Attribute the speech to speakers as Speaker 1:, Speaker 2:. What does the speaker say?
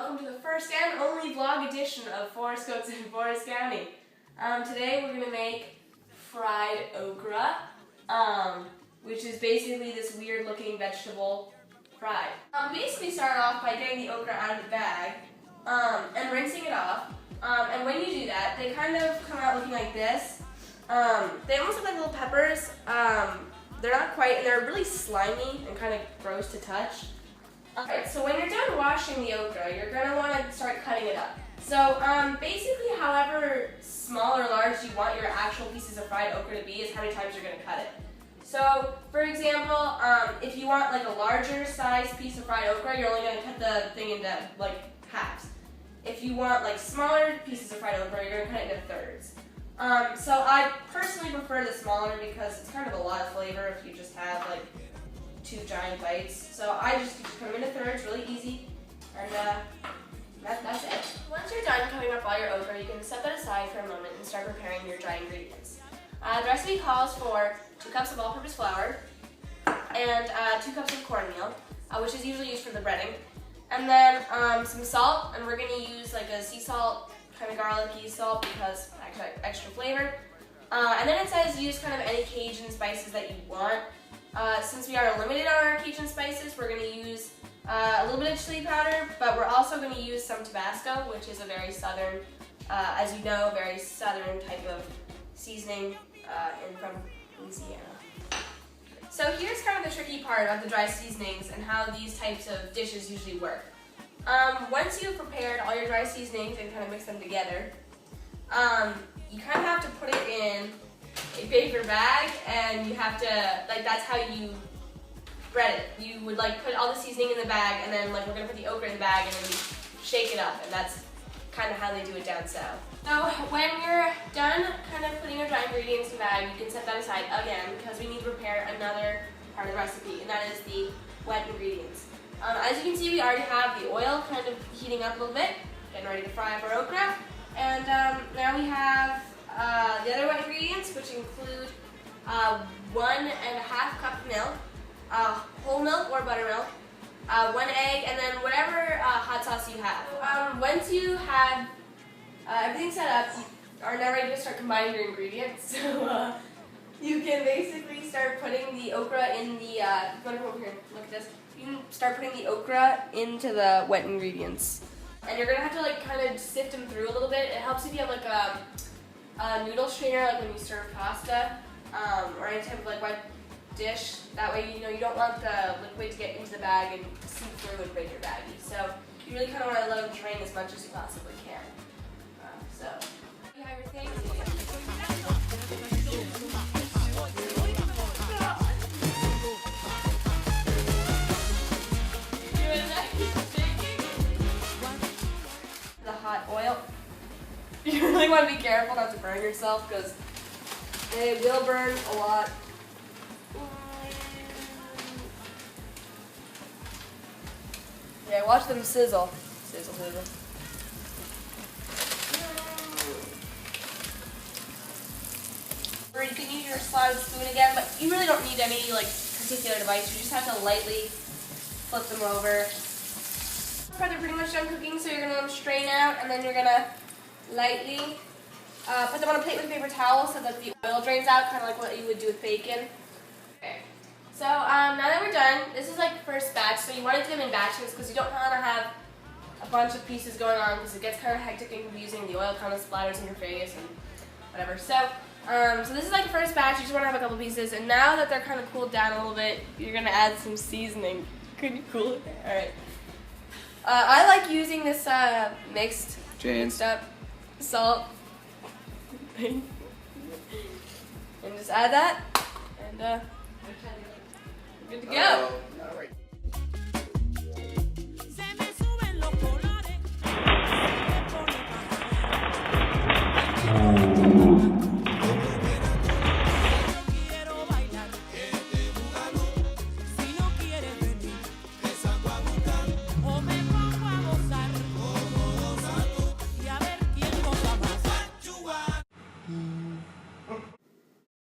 Speaker 1: welcome to the first and only vlog edition of Forrest Cooks in Forrest County. Today we're going to make fried okra, which is basically this weird looking vegetable fried. Basically start off by getting the okra out of the bag and rinsing it off. And when you do that, they kind of come out looking like this. They almost look like little peppers. They're not quite, and they're really slimy and kind of gross to touch. Alright, so when you're done washing the okra, you're going to want to start cutting it up. So basically however small or large you want your actual pieces of fried okra to be is how many times you're going to cut it. So for example, if you want like a larger size piece of fried okra, you're only going to cut the thing into like halves. If you want like smaller pieces of fried okra, you're going to cut it into thirds. So I personally prefer the smaller because it's kind of a lot of flavor if you just have like 2 giant bites. So I just put them into thirds, really easy, and that's it. Once you're done cutting up all your okra, you can set that aside for a moment and start preparing your dry ingredients. The recipe calls for 2 cups of all-purpose flour and 2 cups of cornmeal, which is usually used for the breading, and then some salt, and we're going to use like a sea salt, kind of garlicky salt because extra flavor. And then it says use kind of any Cajun spices that you want. Since we are limited on our Cajun spices, we're going to use a little bit of chili powder, but we're also going to use some Tabasco, which is a very southern, as you know, very southern type of seasoning from Louisiana. So here's kind of the tricky part about the dry seasonings and how these types of dishes usually work. Once you've prepared all your dry seasonings and kind of mix them together, you kind of have to put it in a paper bag, and you have to, like, that's how you bread it. You would like put all the seasoning in the bag, and then like we're gonna put the okra in the bag, and then we shake it up, and that's kind of how they do it down south. So when you're done kind of putting your dry ingredients in the bag, you can set that aside again because we need to prepare another part of the recipe, and that is the wet ingredients. As you can see, we already have the oil kind of heating up a little bit, getting ready to fry up our okra, and now we have the other wet ingredients, which include 1.5 cup of milk, whole milk or buttermilk, 1 egg, and then whatever hot sauce you have. Once you have everything set up, you are now ready to start combining your ingredients. So you can basically start putting the okra in the, if you want to come over here and look at this, you can start putting the okra into the wet ingredients. And you're going to have to like kind of sift them through a little bit. It helps if you have like a noodle strainer, like when you serve pasta, or any type of like wet dish. That way, you know, you don't want the liquid to get into the bag and seep through and break your baggie. So you really kind of want to let them drain as much as you possibly can. So you have your things. The hot oil. You really want to be careful not to burn yourself because they will burn a lot. Yeah, watch them sizzle. Sizzle, sizzle. Or you can use your slide spoon again, but you really don't need any like particular device. You just have to lightly flip them over. They're pretty much done cooking, so you're going to let them strain out, and then you're going to lightly put them on a plate with a paper towel so that the oil drains out, kind of like what you would do with bacon. Okay. So now that we're done, this is like the first batch, so you want to do them in batches because you don't want to have a bunch of pieces going on because it gets kind of hectic and confusing. The oil kind of splatters in your face and whatever. So, so this is like the first batch. You just want to have a couple pieces, and now that they're kind of cooled down a little bit, you're going to add some seasoning. Could you cool it? All right. I like using this mixed up salt thing, and just add that, and good to go.